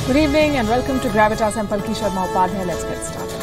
Good evening and welcome to Gravitas. I'm Palki, Sharma, Upadhyay. Let's get started.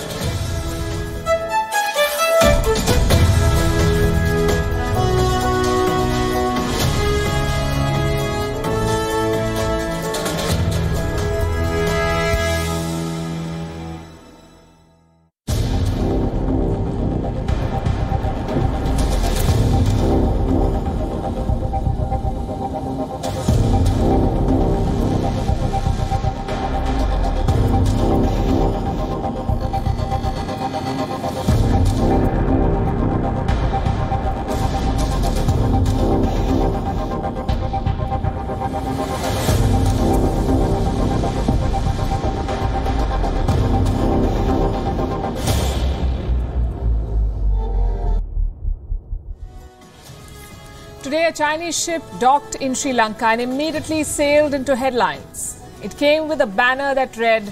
Today, a Chinese ship docked in Sri Lanka and immediately sailed into headlines. It came with a banner that read,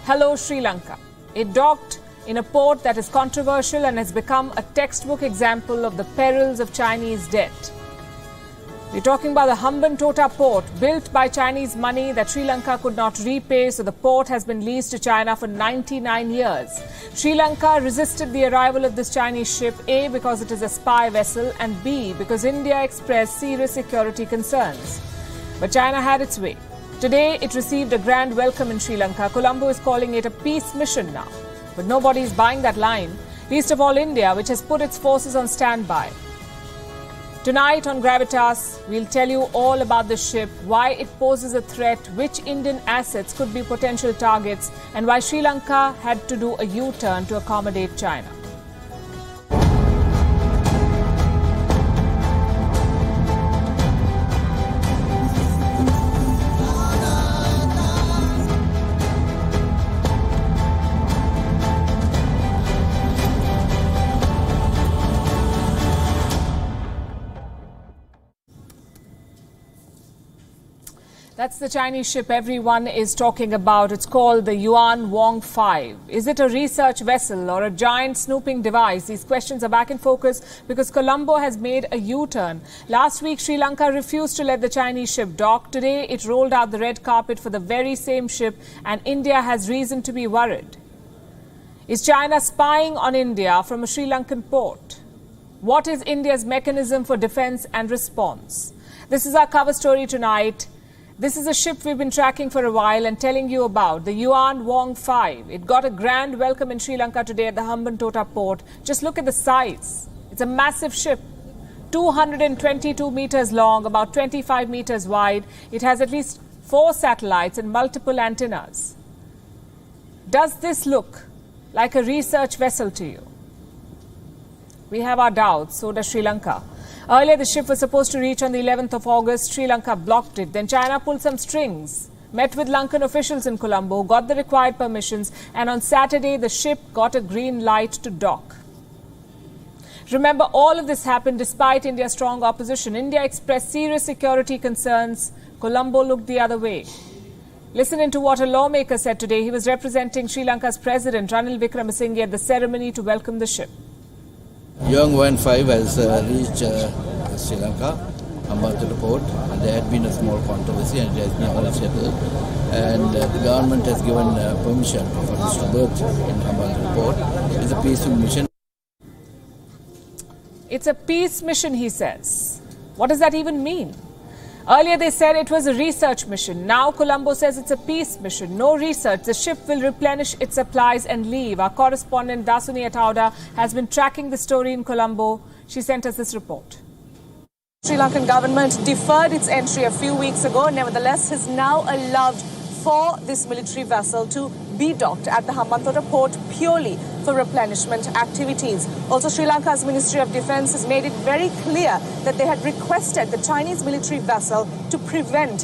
"Hello Sri Lanka." It docked in a port that is controversial and has become a textbook example of the perils of Chinese debt. We're talking about the Hambantota port, built by Chinese money that Sri Lanka could not repay, so the port has been leased to China for 99 years. Sri Lanka resisted the arrival of this Chinese ship, A, because it is a spy vessel, and B, because India expressed serious security concerns. But China had its way. Today, it received a grand welcome in Sri Lanka. Colombo is calling it a peace mission now. But nobody is buying that line, least of all India, which has put its forces on standby. Tonight on Gravitas, we'll tell you all about the ship, why it poses a threat, which Indian assets could be potential targets, and why Sri Lanka had to do a U-turn to accommodate China. That's the Chinese ship everyone is talking about. It's called the Yuan Wong 5. Is it a research vessel or a giant snooping device? These questions are back in focus because Colombo has made a U-turn. Last week, Sri Lanka refused to let the Chinese ship dock. Today, it rolled out the red carpet for the very same ship, and India has reason to be worried. Is China spying on India from a Sri Lankan port? What is India's mechanism for defense and response? This is our cover story tonight. This is a ship we've been tracking for a while and telling you about, the Yuan Wong 5. It got a grand welcome in Sri Lanka today at the Hambantota port. Just look at the size. It's a massive ship, 222 meters long, about 25 meters wide. It has at least 4 satellites and multiple antennas. Does this look like a research vessel to you? We have our doubts, so does Sri Lanka. Earlier, the ship was supposed to reach on the 11th of August. Sri Lanka blocked it. Then China pulled some strings, met with Lankan officials in Colombo, got the required permissions, and on Saturday, the ship got a green light to dock. Remember, all of this happened despite India's strong opposition. India expressed serious security concerns. Colombo looked the other way. Listen into what a lawmaker said today. He was representing Sri Lanka's president, Ranil Wickremesinghe, at the ceremony to welcome the ship. Yuan Wong 5 has reached Sri Lanka, Hambantota port, and there had been a small controversy and it has been all settled. And the government has given permission for this to berth in Hambantota port. It's a peaceful mission. It's a peace mission, he says. What does that even mean? Earlier they said it was a research mission. Now Colombo says it's a peace mission. No research. The ship will replenish its supplies and leave. Our correspondent Dasuni Atauda has been tracking the story in Colombo. She sent us this report. Sri Lankan government deferred its entry a few weeks ago. Nevertheless, has now allowed for this military vessel to be docked at the Hambantota port purely for replenishment activities. Also, Sri Lanka's Ministry of Defence has made it very clear that they had requested the Chinese military vessel to prevent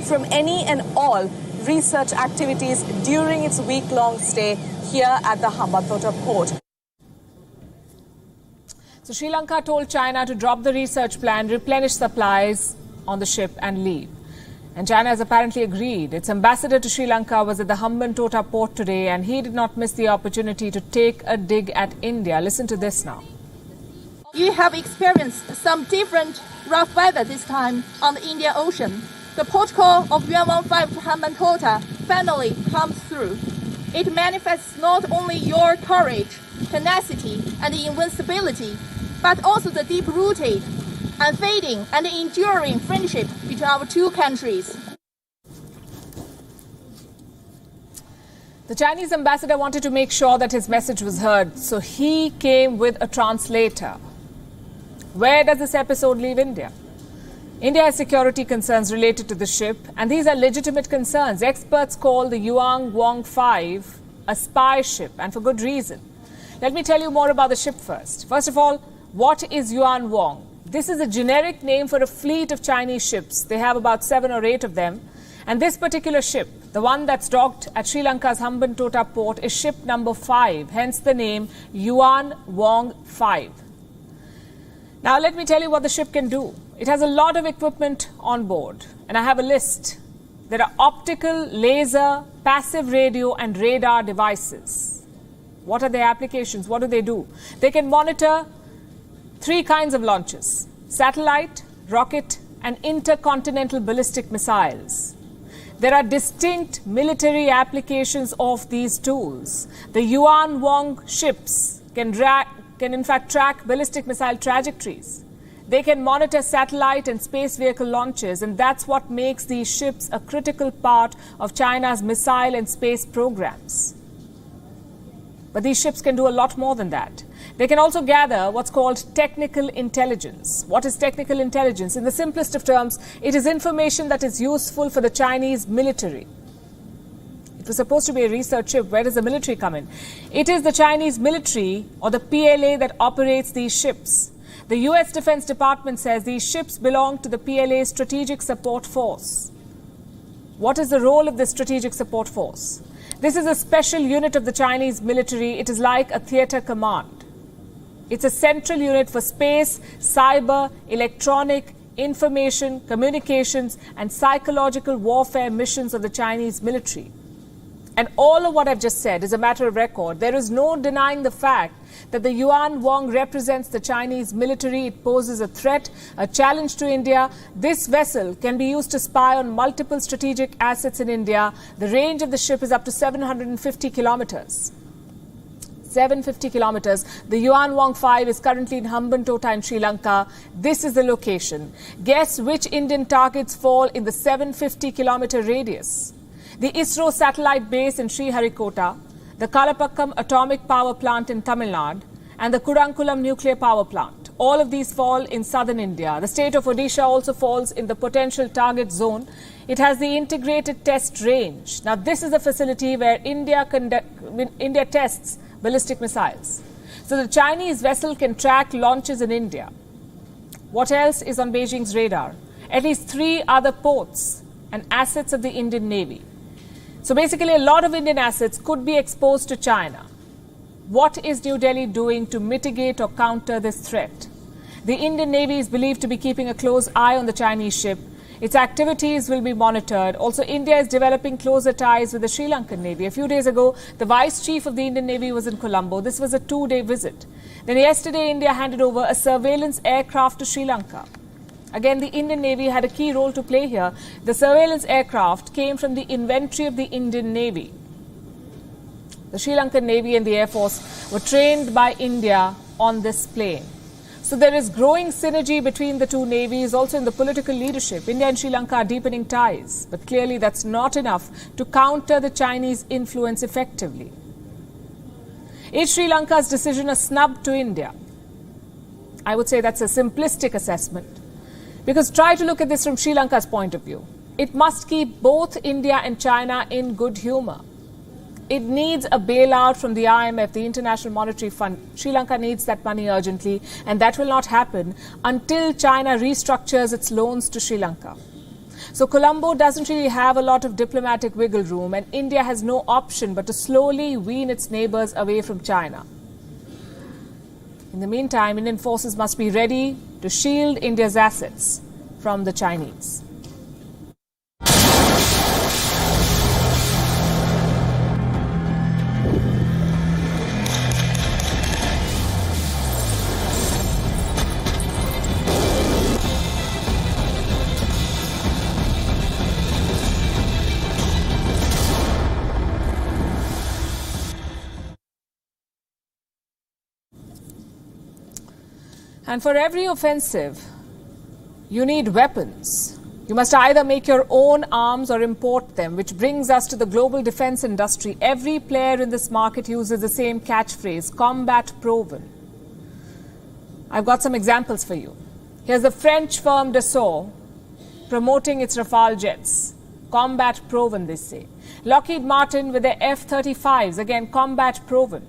from any and all research activities during its week-long stay here at the Hambantota port. So Sri Lanka told China to drop the research plan, replenish supplies on the ship and leave. And China has apparently agreed. Its ambassador to Sri Lanka was at the Hambantota port today and he did not miss the opportunity to take a dig at India. Listen to this now. You have experienced some different rough weather this time on the Indian Ocean. The protocol of Yuan Wong 5 to Hambantota finally comes through. It manifests not only your courage, tenacity, and invincibility, but also the deep-rooted, unfading, and enduring friendship between our two countries. The Chinese ambassador wanted to make sure that his message was heard, so he came with a translator. Where does this episode leave India? India has security concerns related to the ship, and these are legitimate concerns. Experts call the Yuan Wong 5 a spy ship, and for good reason. Let me tell you more about the ship first. First of all, what is Yuan Wong? This is a generic name for a fleet of Chinese ships. They have about 7 or 8 of them. And this particular ship, the one that's docked at Sri Lanka's Hambantota port, is ship number 5, hence the name Yuan Wong 5. Now let me tell you what the ship can do. It has a lot of equipment on board, and I have a list. There are optical, laser, passive radio and radar devices. What are their applications? What do they do? They can monitor 3 kinds of launches: satellite, rocket and intercontinental ballistic missiles. There are distinct military applications of these tools. The Yuan Wong ships can in fact track ballistic missile trajectories. They can monitor satellite and space vehicle launches, and that's what makes these ships a critical part of China's missile and space programs. But these ships can do a lot more than that. They can also gather what's called technical intelligence. What is technical intelligence? In the simplest of terms, it is information that is useful for the Chinese military. It was supposed to be a research ship. Where does the military come in? It is the Chinese military or the PLA that operates these ships. The US Defense Department says these ships belong to the PLA's Strategic Support Force. What is the role of this Strategic Support Force? This is a special unit of the Chinese military. It is like a theater command. It's a central unit for space, cyber, electronic, information, communications, and psychological warfare missions of the Chinese military. And all of what I've just said is a matter of record. There is no denying the fact that the Yuan Wong represents the Chinese military. It poses a threat, a challenge to India. This vessel can be used to spy on multiple strategic assets in India. The range of the ship is up to 750 kilometers. 750 kilometers. The Yuan Wong 5 is currently in Hambantota in Sri Lanka. This is the location. Guess which Indian targets fall in the 750-kilometer radius? The ISRO satellite base in Sriharikota, the Kalapakkam atomic power plant in Tamil Nadu, and the Kudankulam nuclear power plant. All of these fall in southern India. The state of Odisha also falls in the potential target zone. It has the integrated test range. Now, this is a facility where India tests ballistic missiles. So the Chinese vessel can track launches in India. What else is on Beijing's radar? At least 3 other ports and assets of the Indian Navy. So basically, a lot of Indian assets could be exposed to China. What is New Delhi doing to mitigate or counter this threat? The Indian Navy is believed to be keeping a close eye on the Chinese ship. Its activities will be monitored. Also, India is developing closer ties with the Sri Lankan Navy. A few days ago, the Vice Chief of the Indian Navy was in Colombo. This was a 2-day visit. Then yesterday, India handed over a surveillance aircraft to Sri Lanka. Again, the Indian Navy had a key role to play here. The surveillance aircraft came from the inventory of the Indian Navy. The Sri Lankan Navy and the Air Force were trained by India on this plane. So there is growing synergy between the two navies, also in the political leadership. India and Sri Lanka are deepening ties, but clearly that's not enough to counter the Chinese influence effectively. Is Sri Lanka's decision a snub to India? I would say that's a simplistic assessment. Because try to look at this from Sri Lanka's point of view. It must keep both India and China in good humor. It needs a bailout from the IMF, the International Monetary Fund. Sri Lanka needs that money urgently, and that will not happen until China restructures its loans to Sri Lanka. So Colombo doesn't really have a lot of diplomatic wiggle room, and India has no option but to slowly wean its neighbors away from China. In the meantime, Indian forces must be ready to shield India's assets from the Chinese. And for every offensive, you need weapons. You must either make your own arms or import them, which brings us to the global defense industry. Every player in this market uses the same catchphrase, combat proven. I've got some examples for you. Here's the French firm Dassault promoting its Rafale jets. Combat proven, they say. Lockheed Martin with their F-35s, again, combat proven.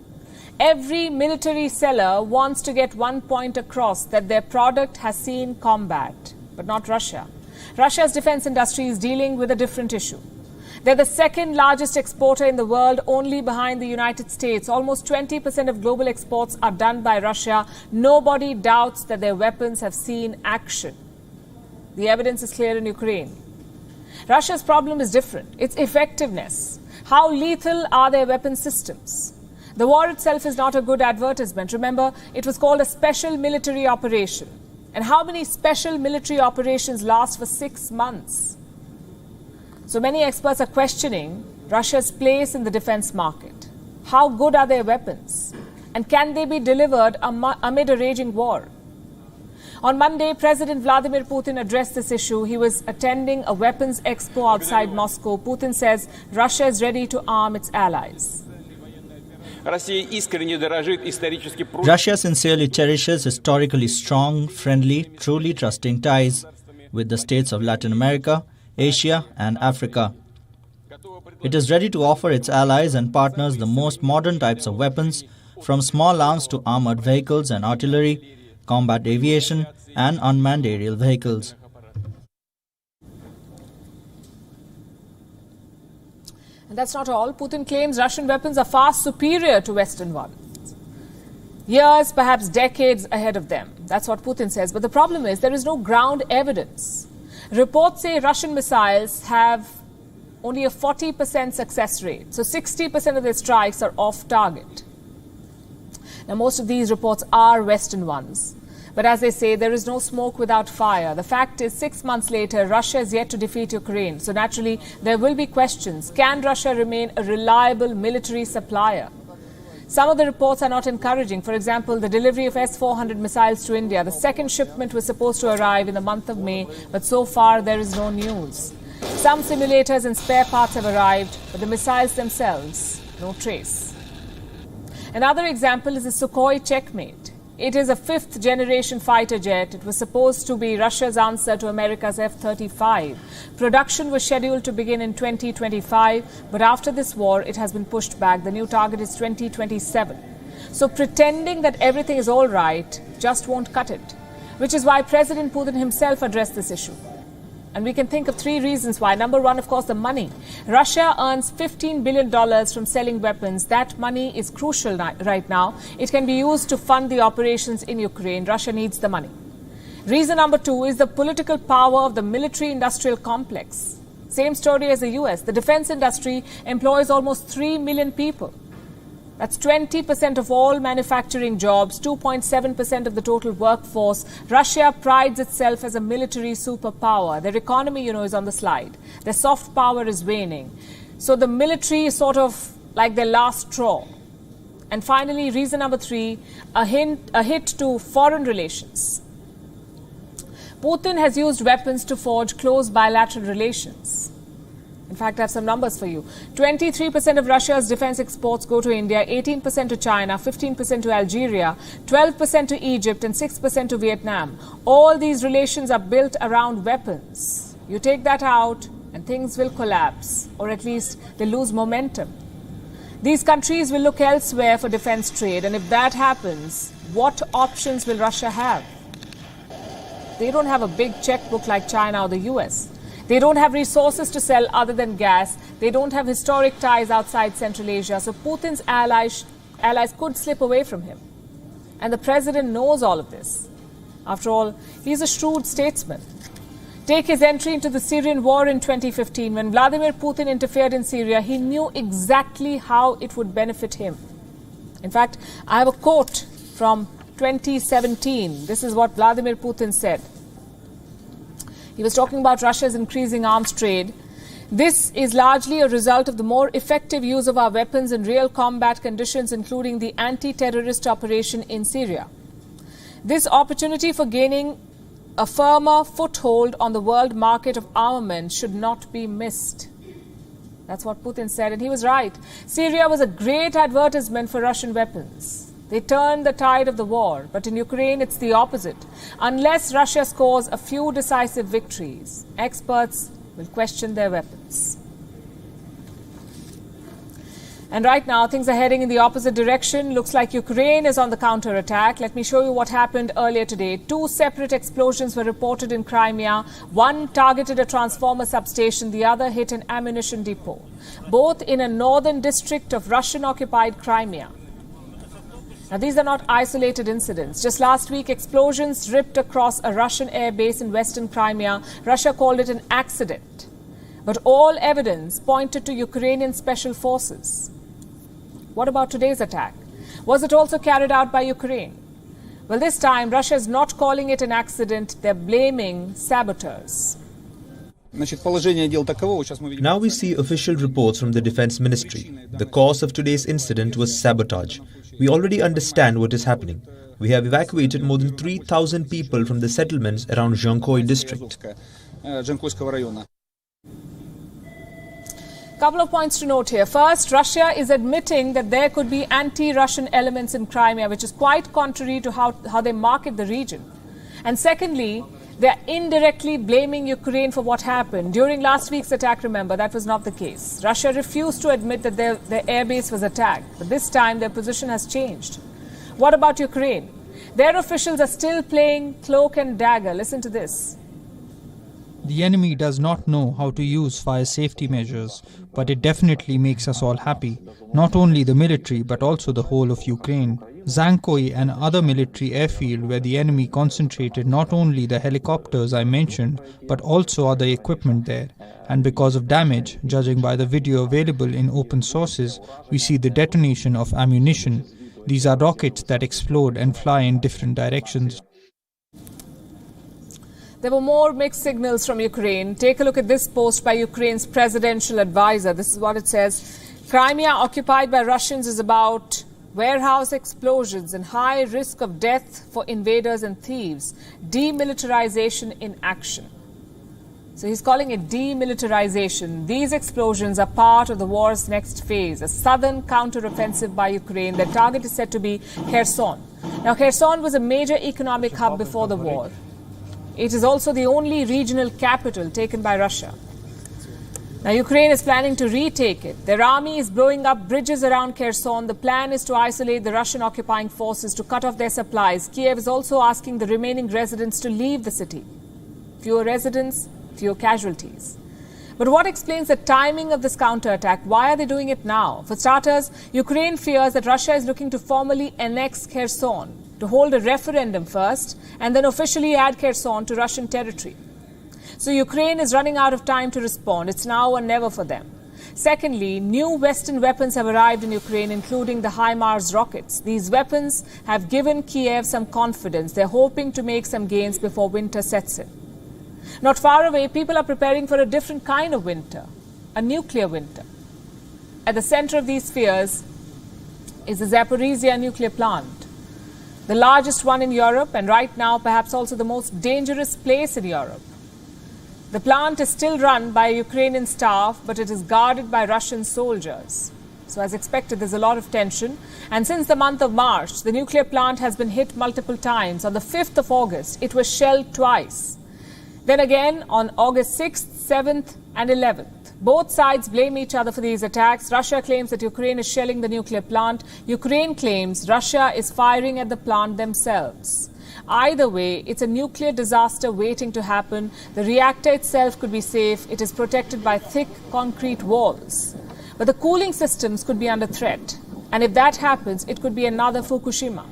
Every military seller wants to get one point across, that their product has seen combat, but not Russia. Russia's defense industry is dealing with a different issue. They're the second largest exporter in the world, only behind the United States. Almost 20% of global exports are done by Russia. Nobody doubts that their weapons have seen action. The evidence is clear in Ukraine. Russia's problem is different. It's effectiveness. How lethal are their weapon systems? The war itself is not a good advertisement. Remember, it was called a special military operation. And how many special military operations last for 6 months? So many experts are questioning Russia's place in the defense market. How good are their weapons? And can they be delivered amid a raging war? On Monday, President Vladimir Putin addressed this issue. He was attending a weapons expo outside Moscow. Putin says Russia is ready to arm its allies. Russia sincerely cherishes historically strong, friendly, truly trusting ties with the states of Latin America, Asia and Africa. It is ready to offer its allies and partners the most modern types of weapons, from small arms to armored vehicles and artillery, combat aviation and unmanned aerial vehicles. And that's not all. Putin claims Russian weapons are far superior to Western ones. Years, perhaps decades ahead of them. That's what Putin says. But the problem is there is no ground evidence. Reports say Russian missiles have only a 40% success rate. So 60% of their strikes are off target. Now, most of these reports are Western ones. But as they say, there is no smoke without fire. The fact is, 6 months later, Russia is yet to defeat Ukraine. So naturally, there will be questions. Can Russia remain a reliable military supplier? Some of the reports are not encouraging. For example, the delivery of S-400 missiles to India. The second shipment was supposed to arrive in the month of May, but so far there is no news. Some simulators and spare parts have arrived, but the missiles themselves, no trace. Another example is the Sukhoi Checkmate. It is a fifth-generation fighter jet. It was supposed to be Russia's answer to America's F-35. Production was scheduled to begin in 2025, but after this war, it has been pushed back. The new target is 2027. So pretending that everything is all right just won't cut it, which is why President Putin himself addressed this issue. And we can think of 3 reasons why. Number one, of course, the money. Russia earns $15 billion from selling weapons. That money is crucial right now. It can be used to fund the operations in Ukraine. Russia needs the money. Reason number 2 is the political power of the military-industrial complex. Same story as the US. The defense industry employs almost 3 million people. That's 20% of all manufacturing jobs, 2.7% of the total workforce. Russia prides itself as a military superpower. Their economy, is on the slide. Their soft power is waning. So the military is sort of like their last straw. And finally, reason number 3, a hit to foreign relations. Putin has used weapons to forge close bilateral relations. In fact, I have some numbers for you. 23% of Russia's defense exports go to India, 18% to China, 15% to Algeria, 12% to Egypt, and 6% to Vietnam. All these relations are built around weapons. You take that out, and things will collapse, or at least they lose momentum. These countries will look elsewhere for defense trade, and if that happens, what options will Russia have? They don't have a big checkbook like China or the US. They don't have resources to sell other than gas. They don't have historic ties outside Central Asia. So Putin's allies could slip away from him. And the president knows all of this. After all, he's a shrewd statesman. Take his entry into the Syrian war in 2015. When Vladimir Putin interfered in Syria, he knew exactly how it would benefit him. In fact, I have a quote from 2017. This is what Vladimir Putin said. He was talking about Russia's increasing arms trade. This is largely a result of the more effective use of our weapons in real combat conditions, including the anti-terrorist operation in Syria. This opportunity for gaining a firmer foothold on the world market of armaments should not be missed. That's what Putin said, and he was right. Syria was a great advertisement for Russian weapons. They turned the tide of the war, but in Ukraine it's the opposite. Unless Russia scores a few decisive victories, experts will question their weapons. And right now, things are heading in the opposite direction. Looks like Ukraine is on the counter-attack. Let me show you what happened earlier today. 2 separate explosions were reported in Crimea. One targeted a transformer substation, the other hit an ammunition depot. Both in a northern district of Russian-occupied Crimea. Now, these are not isolated incidents. Just last week, explosions ripped across a Russian airbase in western Crimea. Russia called it an accident. But all evidence pointed to Ukrainian special forces. What about today's attack? Was it also carried out by Ukraine? Well, this time, Russia is not calling it an accident. They're blaming saboteurs. Now we see official reports from the Defense Ministry. The cause of today's incident was sabotage. We already understand what is happening. We have evacuated more than 3,000 people from the settlements around Zhankoi district. Couple of points to note here. First, Russia is admitting that there could be anti-Russian elements in Crimea, which is quite contrary to how they market the region. And secondly, they're indirectly blaming Ukraine for what happened. During last week's attack, remember, that was not the case. Russia refused to admit that their airbase was attacked. But this time, their position has changed. What about Ukraine? Their officials are still playing cloak and dagger. Listen to this. The enemy does not know how to use fire safety measures, but it definitely makes us all happy. Not only the military, but also the whole of Ukraine. Zhankoi and other military airfield where the enemy concentrated not only the helicopters I mentioned, but also other equipment there. And because of damage, judging by the video available in open sources, we see the detonation of ammunition. These are rockets that explode and fly in different directions. There were more mixed signals from Ukraine. Take a look at this post by Ukraine's presidential advisor. This is what it says. Crimea occupied by Russians is about warehouse explosions and high risk of death for invaders and thieves. Demilitarization in action. So he's calling it demilitarization. These explosions are part of the war's next phase, a southern counter-offensive by Ukraine. Their target is said to be Kherson. Now, Kherson was a major economic hub before the war. It is also the only regional capital taken by Russia. Now, Ukraine is planning to retake it. Their army is blowing up bridges around Kherson. The plan is to isolate the Russian occupying forces to cut off their supplies. Kiev is also asking the remaining residents to leave the city. Fewer residents, fewer casualties. But what explains the timing of this counterattack? Why are they doing it now? For starters, Ukraine fears that Russia is looking to formally annex Kherson, to hold a referendum first and then officially add Kherson to Russian territory. So Ukraine is running out of time to respond. It's now or never for them. Secondly, new Western weapons have arrived in Ukraine, including the HIMARS rockets. These weapons have given Kiev some confidence. They're hoping to make some gains before winter sets in. Not far away, people are preparing for a different kind of winter, a nuclear winter. At the center of these fears is the Zaporizhzhia nuclear plant, the largest one in Europe and right now perhaps also the most dangerous place in Europe. The plant is still run by Ukrainian staff, but it is guarded by Russian soldiers. So as expected, there's a lot of tension. And since the month of March, the nuclear plant has been hit multiple times. On the 5th of August, it was shelled twice. Then again on August 6th, 7th and 11th. Both sides blame each other for these attacks. Russia claims that Ukraine is shelling the nuclear plant. Ukraine claims Russia is firing at the plant themselves. Either way, it's a nuclear disaster waiting to happen. The reactor itself could be safe. It is protected by thick concrete walls. But the cooling systems could be under threat. And if that happens, it could be another Fukushima.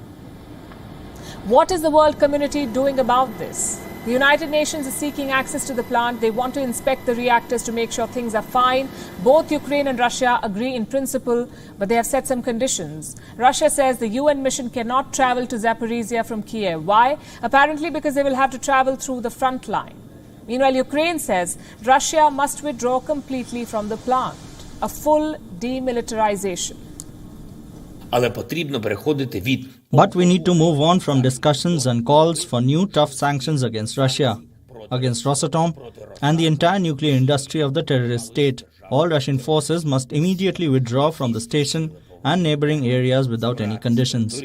What is the world community doing about this? The United Nations is seeking access to the plant. They want to inspect the reactors to make sure things are fine. Both Ukraine and Russia agree in principle, but they have set some conditions. Russia says the UN mission cannot travel to Zaporizhzhia from Kiev. Why? Apparently because they will have to travel through the front line. Meanwhile, Ukraine says Russia must withdraw completely from the plant. A full demilitarization. But we need to move on from discussions and calls for new tough sanctions against Russia, against Rosatom, and the entire nuclear industry of the terrorist state. All Russian forces must immediately withdraw from the station and neighboring areas without any conditions.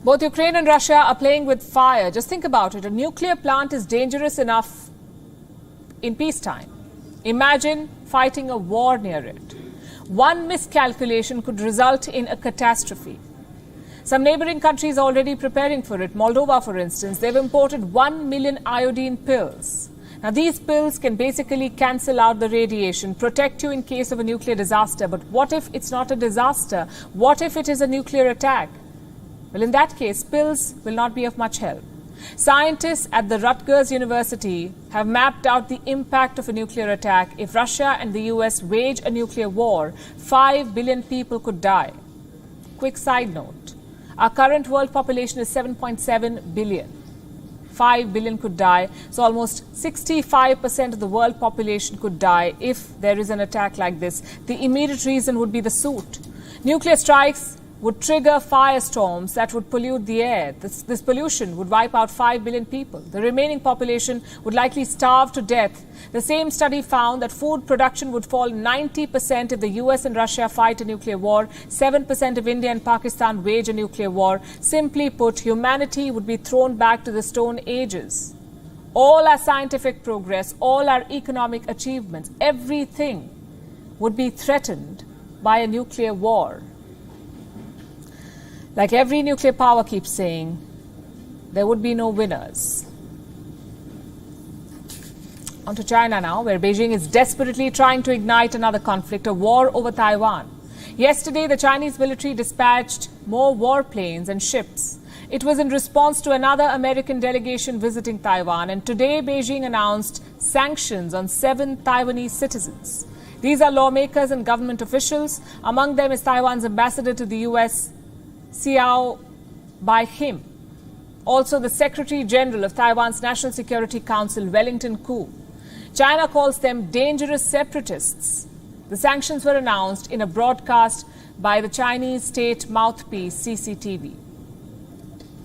Both Ukraine and Russia are playing with fire. Just think about it. A nuclear plant is dangerous enough in peacetime. Imagine fighting a war near it. One miscalculation could result in a catastrophe. Some neighboring countries are already preparing for it. Moldova, for instance, they've imported 1 million iodine pills. Now, these pills can basically cancel out the radiation, protect you in case of a nuclear disaster. But what if it's not a disaster? What if it is a nuclear attack? Well, in that case, pills will not be of much help. Scientists at the Rutgers University have mapped out the impact of a nuclear attack. If Russia and the US wage a nuclear war, 5 billion people could die. Quick side note, our current world population is 7.7 billion. 5 billion could die, so almost 65% of the world population could die if there is an attack like this. The immediate reason would be the suit. Nuclear strikes would trigger firestorms that would pollute the air. This pollution would wipe out 5 billion people. The remaining population would likely starve to death. The same study found that food production would fall 90% if the US and Russia fight a nuclear war. 7% if India and Pakistan wage a nuclear war. Simply put, humanity would be thrown back to the Stone Ages. All our scientific progress, all our economic achievements, everything would be threatened by a nuclear war. Like every nuclear power keeps saying, there would be no winners. On to China now, where Beijing is desperately trying to ignite another conflict, a war over Taiwan. Yesterday, the Chinese military dispatched more warplanes and ships. It was in response to another American delegation visiting Taiwan, and today Beijing announced sanctions on 7 Taiwanese citizens. These are lawmakers and government officials. Among them is Taiwan's ambassador to the US, Xiao Bai-him. Also, the Secretary General of Taiwan's National Security Council, Wellington Koo. China calls them dangerous separatists. The sanctions were announced in a broadcast by the Chinese state mouthpiece, CCTV.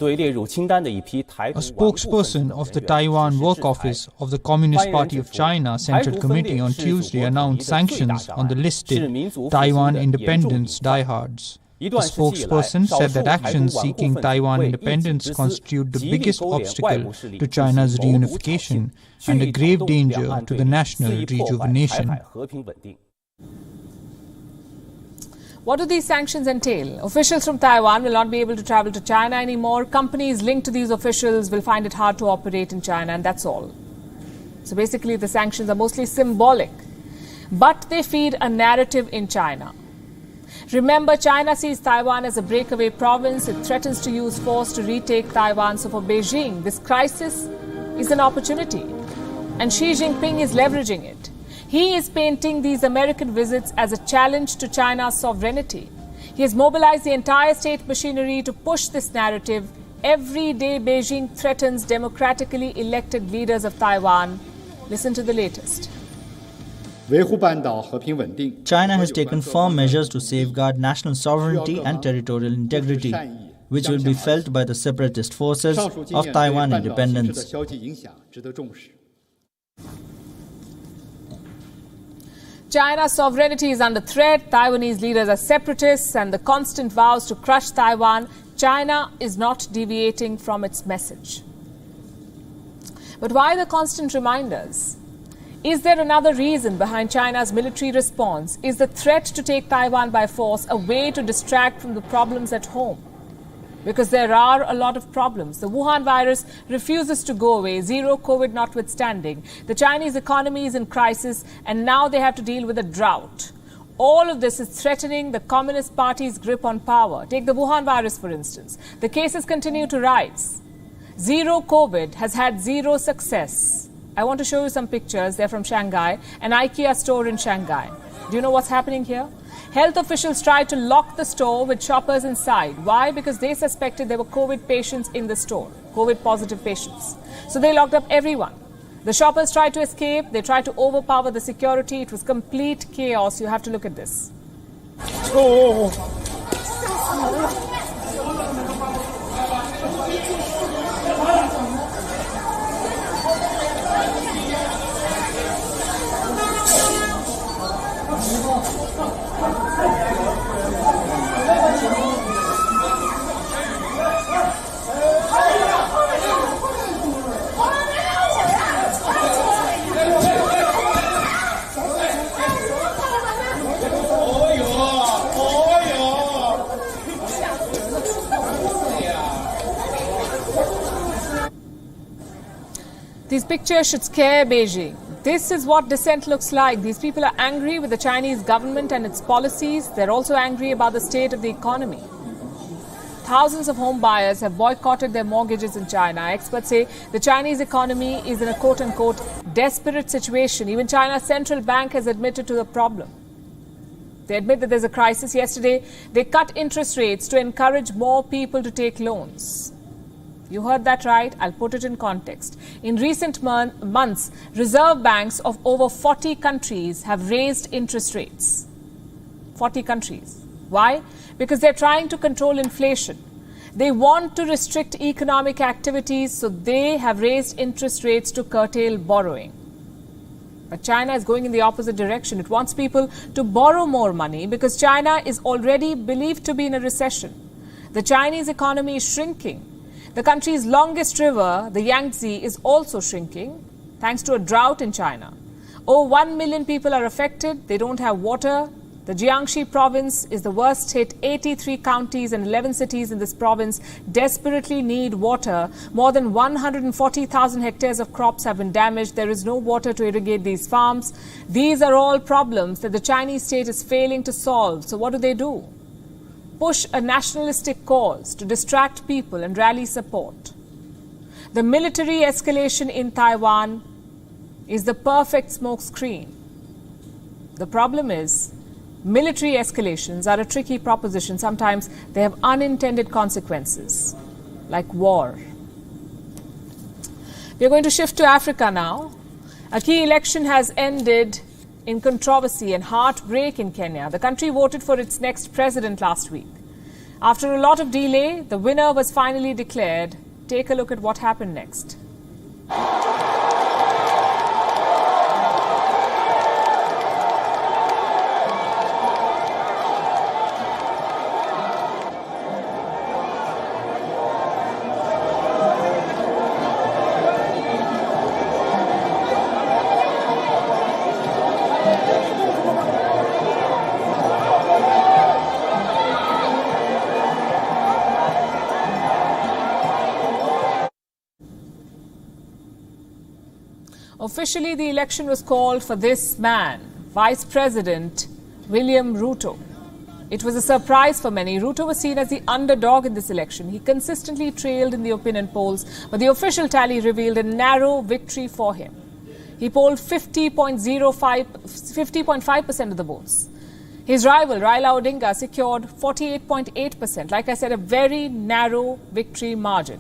A spokesperson of the Taiwan Work Office of the Communist Party of China Central Committee on Tuesday announced sanctions on the listed Taiwan independence diehards. The spokesperson said that actions seeking Taiwan independence constitute the biggest obstacle to China's reunification and a grave danger to the national rejuvenation. What do these sanctions entail? Officials from Taiwan will not be able to travel to China anymore. Companies linked to these officials will find it hard to operate in China, and that's all. So basically, the sanctions are mostly symbolic, but they feed a narrative in China. Remember, China sees Taiwan as a breakaway province. It threatens to use force to retake Taiwan. So for Beijing, this crisis is an opportunity. And Xi Jinping is leveraging it. He is painting these American visits as a challenge to China's sovereignty. He has mobilized the entire state machinery to push this narrative. Every day, Beijing threatens democratically elected leaders of Taiwan. Listen to the latest. China has taken firm measures to safeguard national sovereignty and territorial integrity, which will be felt by the separatist forces of Taiwan independence. China's sovereignty is under threat. Taiwanese leaders are separatists, and the constant vows to crush Taiwan. China is not deviating from its message. But why the constant reminders? Is there another reason behind China's military response? Is the threat to take Taiwan by force a way to distract from the problems at home? Because there are a lot of problems. The Wuhan virus refuses to go away, zero COVID notwithstanding. The Chinese economy is in crisis, and now they have to deal with a drought. All of this is threatening the Communist Party's grip on power. Take the Wuhan virus, for instance. The cases continue to rise. Zero COVID has had zero success. I want to show you some pictures. They're from Shanghai, an IKEA store in Shanghai. Do you know what's happening here? Health officials tried to lock the store with shoppers inside. Why? Because they suspected there were COVID patients in the store, COVID-positive patients. So they locked up everyone. The shoppers tried to escape. They tried to overpower the security. It was complete chaos. You have to look at this. These pictures should scare Beijing. This is what dissent looks like. These people are angry with the Chinese government and its policies. They're also angry about the state of the economy. Thousands of home buyers have boycotted their mortgages in China. Experts say the Chinese economy is in a quote-unquote desperate situation. Even China's central bank has admitted to the problem. They admit that there's a crisis. Yesterday, they cut interest rates to encourage more people to take loans. You heard that right. I'll put it in context. In recent months, reserve banks of over 40 countries have raised interest rates. 40 countries. Why? Because they're trying to control inflation. They want to restrict economic activities, so they have raised interest rates to curtail borrowing. But China is going in the opposite direction. It wants people to borrow more money because China is already believed to be in a recession. The Chinese economy is shrinking. The country's longest river, the Yangtze, is also shrinking thanks to a drought in China. Over 1 million people are affected. They don't have water. The Jiangxi province is the worst hit. 83 counties and 11 cities in this province desperately need water. More than 140,000 hectares of crops have been damaged. There is no water to irrigate these farms. These are all problems that the Chinese state is failing to solve. So what do? Push a nationalistic cause to distract people and rally support. The military escalation in Taiwan is the perfect smokescreen. The problem is, military escalations are a tricky proposition. Sometimes they have unintended consequences, like war. We are going to shift to Africa now. A key election has ended in controversy and heartbreak in Kenya. The country voted for its next president last week. After a lot of delay, the winner was finally declared. Take a look at what happened next. Officially, the election was called for this man, Vice President William Ruto. It was a surprise for many. Ruto was seen as the underdog in this election. He consistently trailed in the opinion polls, but the official tally revealed a narrow victory for him. He polled 50.5% of the votes. His rival, Raila Odinga, secured 48.8%. Like I said, a very narrow victory margin.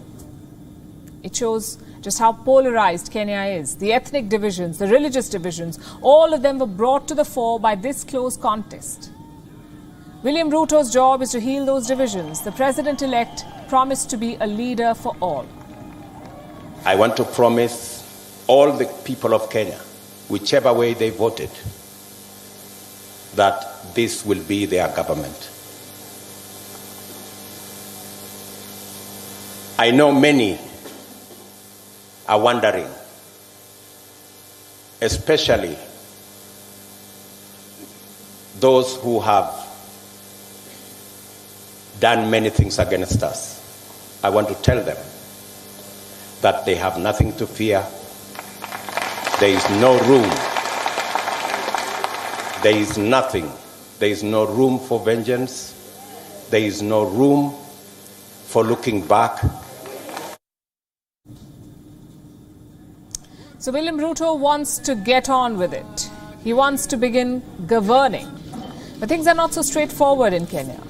It shows just how polarized Kenya is. The ethnic divisions, the religious divisions, all of them were brought to the fore by this close contest. William Ruto's job is to heal those divisions. The president-elect promised to be a leader for all. I want to promise all the people of Kenya, whichever way they voted, that this will be their government. I know many are wondering, especially those who have done many things against us. I want to tell them that they have nothing to fear. There is no room. There is nothing. There is no room for vengeance. There is no room for looking back. So William Ruto wants to get on with it. He wants to begin governing. But things are not so straightforward in Kenya.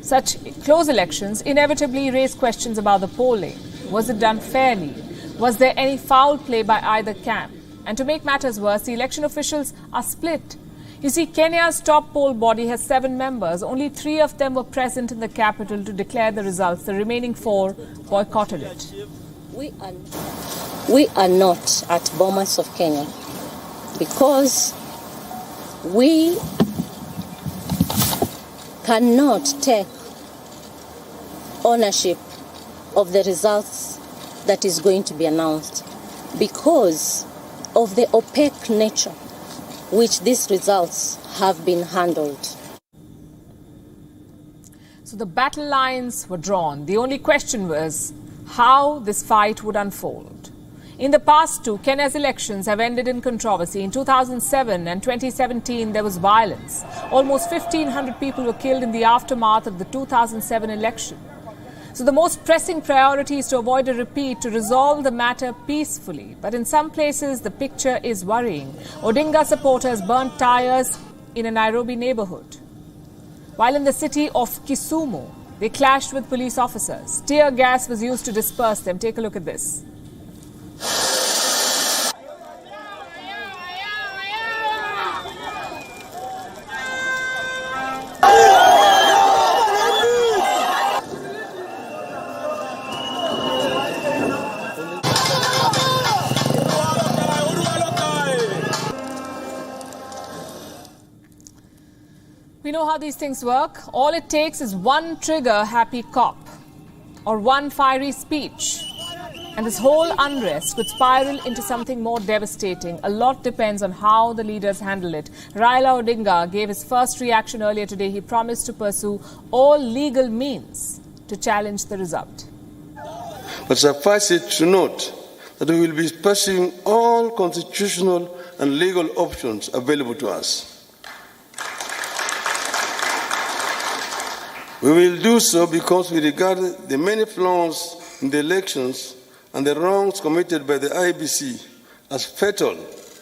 Such close elections inevitably raise questions about the polling. Was it done fairly? Was there any foul play by either camp? And to make matters worse, the election officials are split. You see, Kenya's top poll body has 7 members. Only 3 of them were present in the capital to declare the results. The remaining 4 boycotted it. We are not at Bomas of Kenya because we cannot take ownership of the results that is going to be announced because of the opaque nature which these results have been handled. So the battle lines were drawn. The only question was how this fight would unfold. In the past too, Kenya's elections have ended in controversy. In 2007 and 2017, there was violence. Almost 1,500 people were killed in the aftermath of the 2007 election. So the most pressing priority is to avoid a repeat, to resolve the matter peacefully. But in some places, the picture is worrying. Odinga supporters burnt tires in a Nairobi neighborhood. While in the city of Kisumu, they clashed with police officers. Tear gas was used to disperse them. Take a look at this. We know how these things work. All it takes is one trigger-happy cop or one fiery speech, and this whole unrest could spiral into something more devastating. A lot depends on how the leaders handle it. Raila Odinga gave his first reaction earlier today. He promised to pursue all legal means to challenge the result. But suffice it to note that we will be pursuing all constitutional and legal options available to us. We will do so because we regard the many flaws in the elections and the wrongs committed by the IEBC as fatal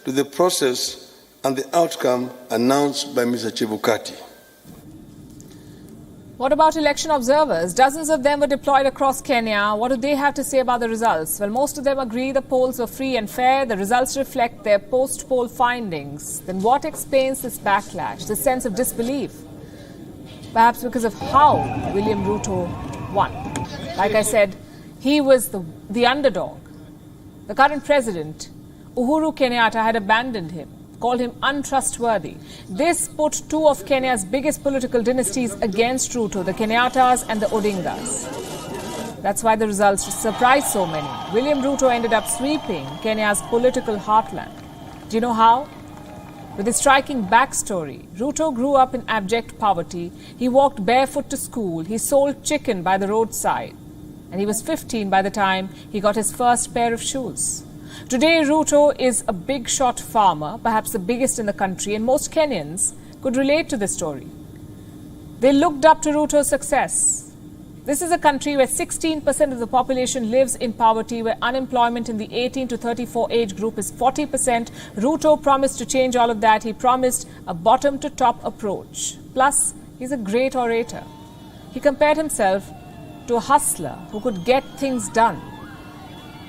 to the process and the outcome announced by Mr. Chebukati. What about election observers? Dozens of them were deployed across Kenya. What do they have to say about the results? Well, most of them agree the polls were free and fair. The results reflect their post-poll findings. Then what explains this backlash, this sense of disbelief? Perhaps because of how William Ruto won. Like I said, he was the underdog. The current president, Uhuru Kenyatta, had abandoned him, called him untrustworthy. This put 2 of Kenya's biggest political dynasties against Ruto, the Kenyattas and the Odingas. That's why the results surprised so many. William Ruto ended up sweeping Kenya's political heartland. Do you know how? With his striking backstory, Ruto grew up in abject poverty. He walked barefoot to school. He sold chicken by the roadside. And he was 15 by the time he got his first pair of shoes. Today, Ruto is a big-shot farmer, perhaps the biggest in the country, and most Kenyans could relate to this story. They looked up to Ruto's success. This is a country where 16% of the population lives in poverty, where unemployment in the 18 to 34 age group is 40%. Ruto promised to change all of that. He promised a bottom-to-top approach. Plus, he's a great orator. He compared himself to a hustler who could get things done.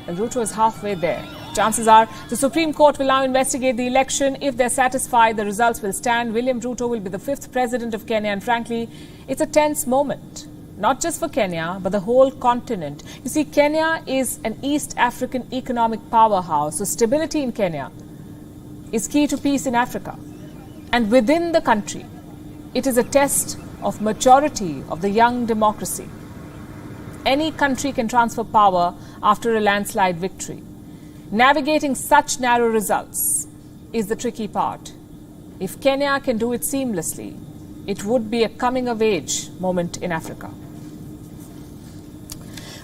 And Ruto is halfway there. Chances are the Supreme Court will now investigate the election. If they're satisfied, the results will stand. William Ruto will be the 5th president of Kenya. And frankly, it's a tense moment. Not just for Kenya, but the whole continent. You see, Kenya is an East African economic powerhouse. So stability in Kenya is key to peace in Africa. And within the country, it is a test of maturity of the young democracy. Any country can transfer power after a landslide victory. Navigating such narrow results is the tricky part. If Kenya can do it seamlessly, it would be a coming-of-age moment in Africa.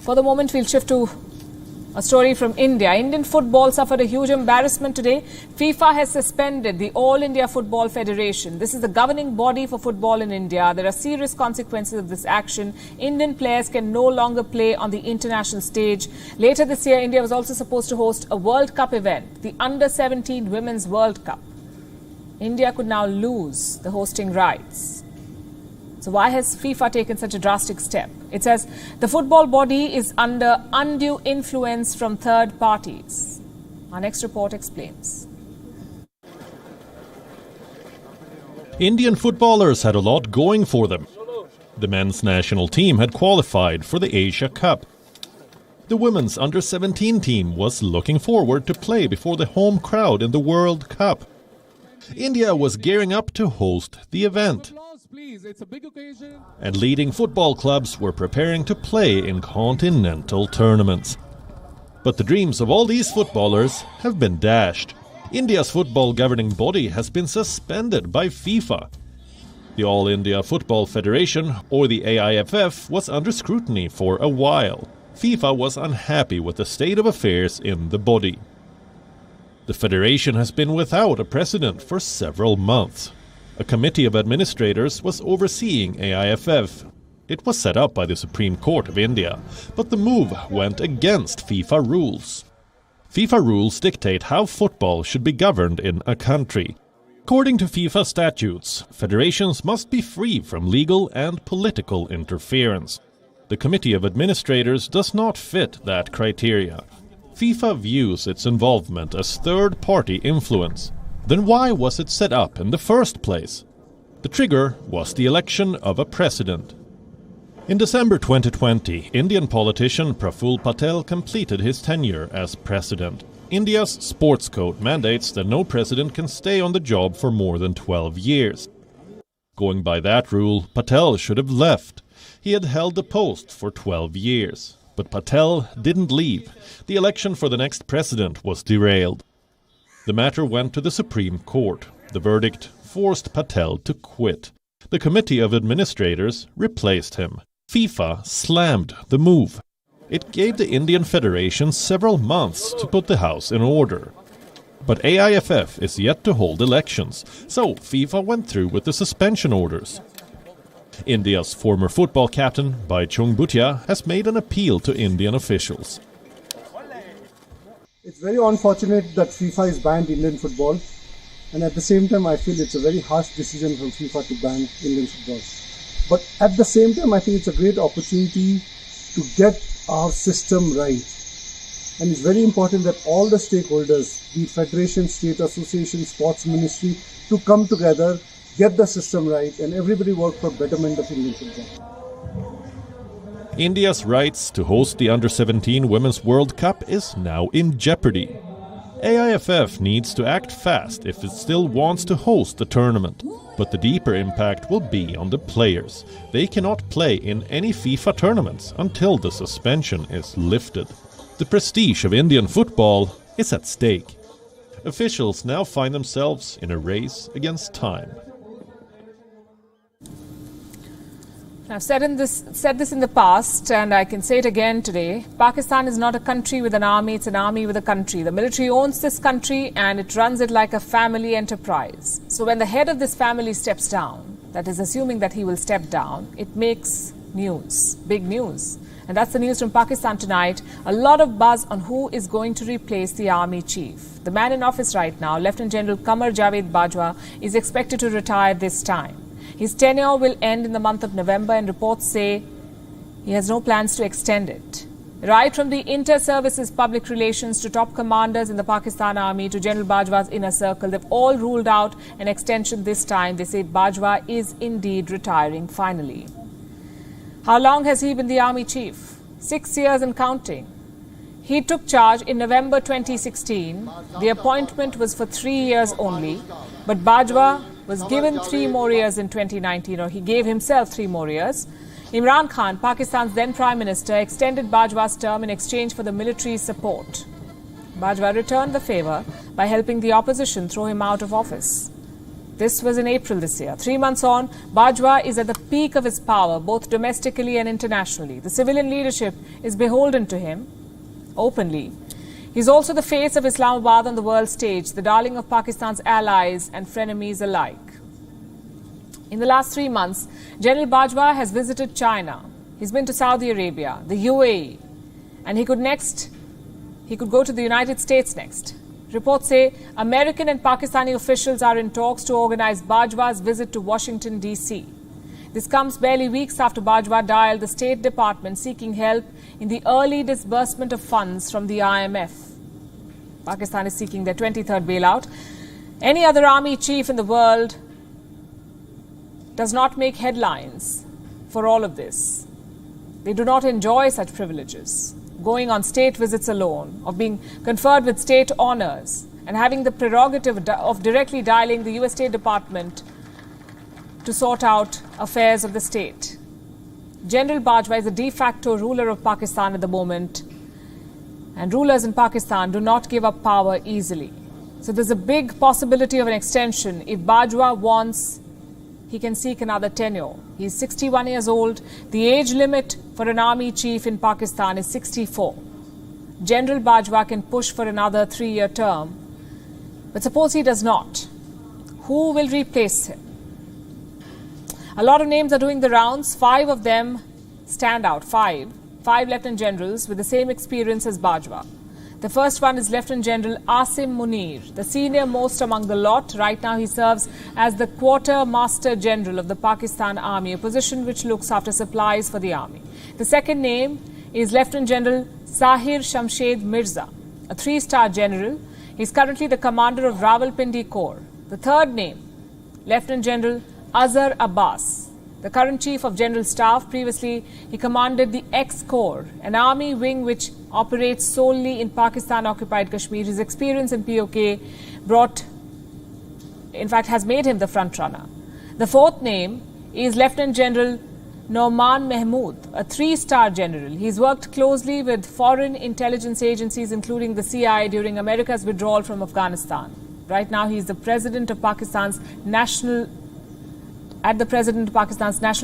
For the moment, we'll shift to a story from India. Indian football suffered a huge embarrassment today. FIFA has suspended the All India Football Federation. This is the governing body for football in India. There are serious consequences of this action. Indian players can no longer play on the international stage. Later this year, India was also supposed to host a World Cup event, the Under-17 Women's World Cup. India could now lose the hosting rights. So why has FIFA taken such a drastic step? It says the football body is under undue influence from third parties. Our next report explains. Indian footballers had a lot going for them. The men's national team had qualified for the Asia Cup. The women's under-17 team was looking forward to play before the home crowd in the World Cup. India was gearing up to host the event. And leading football clubs were preparing to play in continental tournaments. But the dreams of all these footballers have been dashed. India's football governing body has been suspended by FIFA. The All India Football Federation, or the AIFF, was under scrutiny for a while. FIFA was unhappy with the state of affairs in the body. The federation has been without a president for several months. A committee of administrators was overseeing AIFF. It was set up by the Supreme Court of India, but the move went against FIFA rules. FIFA rules dictate how football should be governed in a country. According to FIFA statutes, federations must be free from legal and political interference. The Committee of Administrators does not fit that criteria. FIFA views its involvement as third-party influence. Then why was it set up in the first place? The trigger was the election of a president. In December 2020, Indian politician Praful Patel completed his tenure as president. India's sports code mandates that no president can stay on the job for more than 12 years. Going by that rule, Patel should have left. He had held the post for 12 years. But Patel didn't leave. The election for the next president was derailed. The matter went to the Supreme Court. The verdict forced Patel to quit. The Committee of Administrators replaced him. FIFA slammed the move. It gave the Indian Federation several months to put the house in order. But AIFF is yet to hold elections, so FIFA went through with the suspension orders. India's former football captain, Baichung Bhutia, has made an appeal to Indian officials. It's very unfortunate that FIFA has banned Indian football, and at the same time I feel it's a very harsh decision from FIFA to ban Indian football. But at the same time I think it's a great opportunity to get our system right. And it's very important that all the stakeholders, the federation, state association, sports ministry, to come together, get the system right, and everybody work for betterment of Indian football. India's rights to host the Under-17 Women's World Cup is now in jeopardy. AIFF needs to act fast if it still wants to host the tournament. But the deeper impact will be on the players. They cannot play in any FIFA tournaments until the suspension is lifted. The prestige of Indian football is at stake. Officials now find themselves in a race against time. I've said this in the past, and I can say it again today. Pakistan is not a country with an army, it's an army with a country. The military owns this country and it runs it like a family enterprise. So when the head of this family steps down, that is assuming that he will step down, it makes news, big news. And that's the news from Pakistan tonight. A lot of buzz on who is going to replace the army chief. The man in office right now, Lieutenant General Qamar Javed Bajwa, is expected to retire this time. His tenure will end in the month of November, and reports say he has no plans to extend it. Right from the inter-services public relations to top commanders in the Pakistan Army to General Bajwa's inner circle, they've all ruled out an extension this time. They say Bajwa is indeed retiring finally. How long has he been the army chief? 6 years and counting. He took charge in November 2016. The appointment was for 3 years only, but Bajwa was given 3 more years in 2019, or he gave himself 3 more years. Imran Khan, Pakistan's then Prime Minister, extended Bajwa's term in exchange for the military's support. Bajwa returned the favour by helping the opposition throw him out of office. This was in April this year. 3 months on, Bajwa is at the peak of his power, both domestically and internationally. The civilian leadership is beholden to him openly. He's also the face of Islamabad on the world stage, the darling of Pakistan's allies and frenemies alike. In the last 3 months, General Bajwa has visited China. He's been to Saudi Arabia, the UAE, and he could go to the United States next. Reports say American and Pakistani officials are in talks to organize Bajwa's visit to Washington, D.C. This comes barely weeks after Bajwa dialed the State Department seeking help in the early disbursement of funds from the IMF. Pakistan is seeking their 23rd bailout. Any other army chief in the world does not make headlines for all of this. They do not enjoy such privileges, going on state visits alone, of being conferred with state honors, and having the prerogative of directly dialing the US State Department to sort out affairs of the state. General Bajwa is the de facto ruler of Pakistan at the moment, and rulers in Pakistan do not give up power easily. So there's a big possibility of an extension. If Bajwa wants, he can seek another tenure. He's 61 years old. The age limit for an army chief in Pakistan is 64. General Bajwa can push for another 3-year term. But suppose he does not. Who will replace him? A lot of names are doing the rounds. 5 of them stand out. 5 lieutenant generals with the same experience as Bajwa. The first one is Lieutenant General Asim Munir, the senior most among the lot. Right now he serves as the Quartermaster General of the Pakistan Army, a position which looks after supplies for the army. The second name is Lieutenant General Sahir Shamshed Mirza, a 3-star general. He's currently the commander of Rawalpindi Corps. The third name, Lieutenant General Azhar Abbas, the current Chief of General Staff. Previously, he commanded the X-Corps, an army wing which operates solely in Pakistan-occupied Kashmir. His experience in POK has made him the front-runner. The fourth name is Lieutenant General Nouman Mahmood, a 3-star general. He's worked closely with foreign intelligence agencies, including the CIA, during America's withdrawal from Afghanistan. Right now, he's the President of Pakistan's National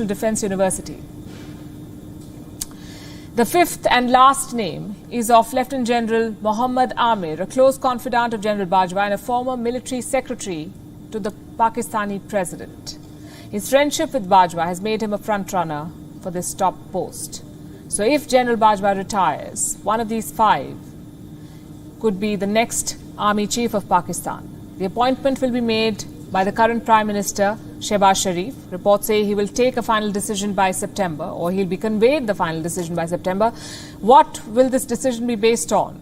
Defence University. The fifth and last name is of Lieutenant General Muhammad Amir, a close confidant of General Bajwa and a former military secretary to the Pakistani president. His friendship with Bajwa has made him a front-runner for this top post. So if General Bajwa retires, one of these 5 could be the next army chief of Pakistan. The appointment will be made by the current Prime Minister, Shehbaz Sharif. Reports say he will take a final decision by September, or he'll be conveyed the final decision by September. What will this decision be based on?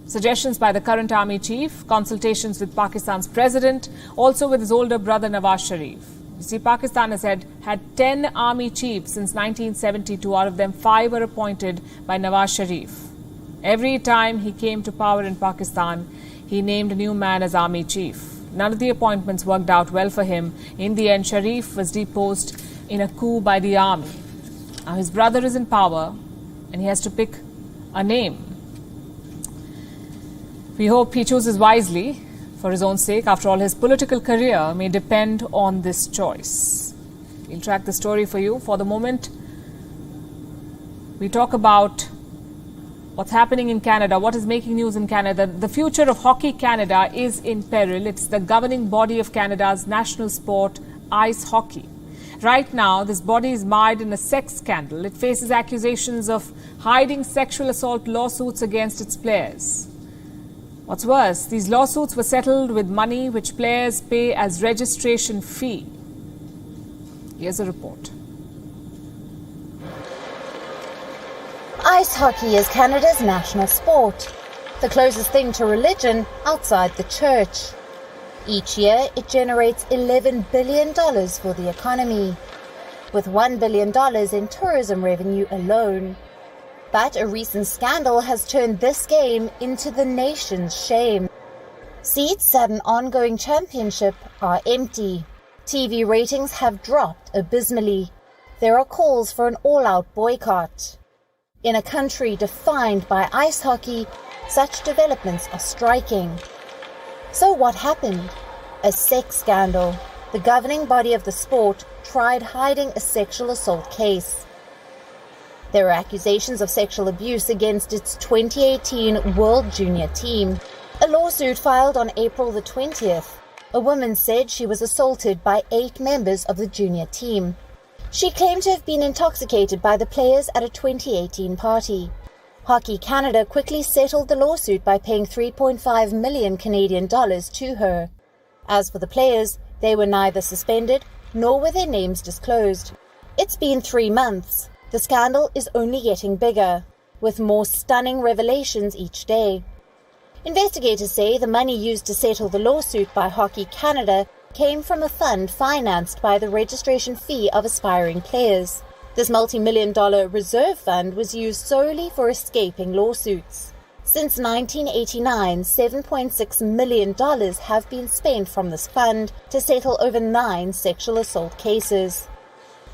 Suggestions by the current army chief, consultations with Pakistan's president, also with his older brother Nawaz Sharif. You see, Pakistan has had 10 army chiefs since 1972. Out of them, 5 were appointed by Nawaz Sharif. Every time he came to power in Pakistan, he named a new man as army chief. None of the appointments worked out well for him. In the end, Sharif was deposed in a coup by the army. Now his brother is in power and he has to pick a name. We hope he chooses wisely for his own sake. After all, his political career may depend on this choice. We'll track the story for you. For the moment, we talk about what's happening in Canada, what is making news in Canada. The future of Hockey Canada is in peril. It's the governing body of Canada's national sport, ice hockey. Right now, this body is mired in a sex scandal. It faces accusations of hiding sexual assault lawsuits against its players. What's worse, these lawsuits were settled with money which players pay as registration fee. Here's a report. Ice hockey is Canada's national sport, the closest thing to religion outside the church. Each year, it generates $11 billion for the economy, with $1 billion in tourism revenue alone. But a recent scandal has turned this game into the nation's shame. Seats at an ongoing championship are empty. TV ratings have dropped abysmally. There are calls for an all-out boycott. In a country defined by ice hockey, such developments are striking. So what happened? A sex scandal. The governing body of the sport tried hiding a sexual assault case. There are accusations of sexual abuse against its 2018 World Junior team. A lawsuit filed on April the 20th. A woman said she was assaulted by 8 members of the junior team. She claimed to have been intoxicated by the players at a 2018 party. Hockey Canada quickly settled the lawsuit by paying $3.5 million Canadian dollars to her. As for the players, they were neither suspended nor were their names disclosed. It's been 3 months. The scandal is only getting bigger, with more stunning revelations each day. Investigators say the money used to settle the lawsuit by Hockey Canada came from a fund financed by the registration fee of aspiring players. This multi-million-dollar reserve fund was used solely for escaping lawsuits. Since 1989, $7.6 million have been spent from this fund to settle over 9 sexual assault cases.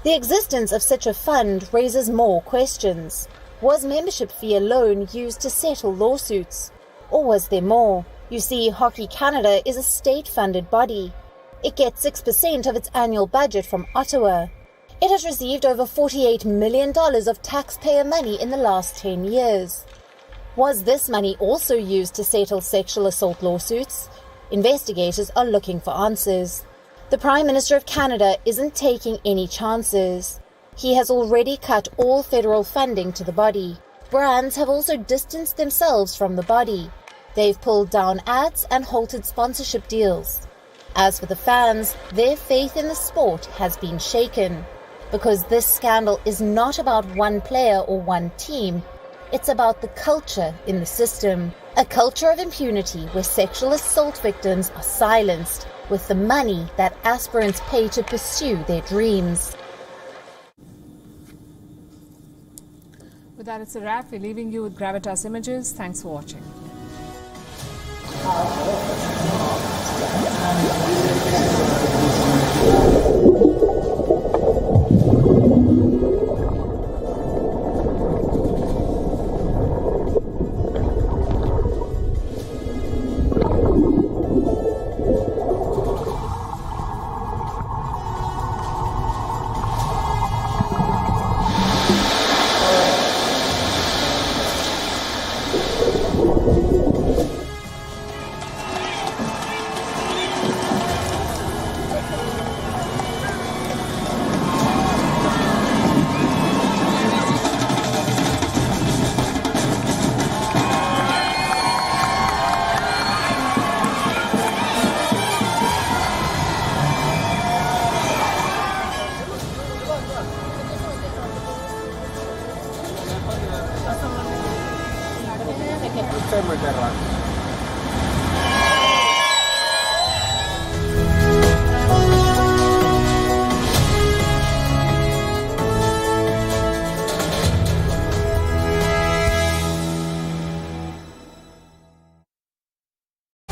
The existence of such a fund raises more questions. Was membership fee alone used to settle lawsuits? Or was there more? You see, Hockey Canada is a state-funded body. It gets 6% of its annual budget from Ottawa. It has received over $48 million of taxpayer money in the last 10 years. Was this money also used to settle sexual assault lawsuits? Investigators are looking for answers. The Prime Minister of Canada isn't taking any chances. He has already cut all federal funding to the body. Brands have also distanced themselves from the body. They've pulled down ads and halted sponsorship deals. As for the fans, their faith in the sport has been shaken. Because this scandal is not about one player or one team. It's about the culture in the system. A culture of impunity where sexual assault victims are silenced with the money that aspirants pay to pursue their dreams. With that, it's a wrap. We're leaving you with Gravitas images. Thanks for watching.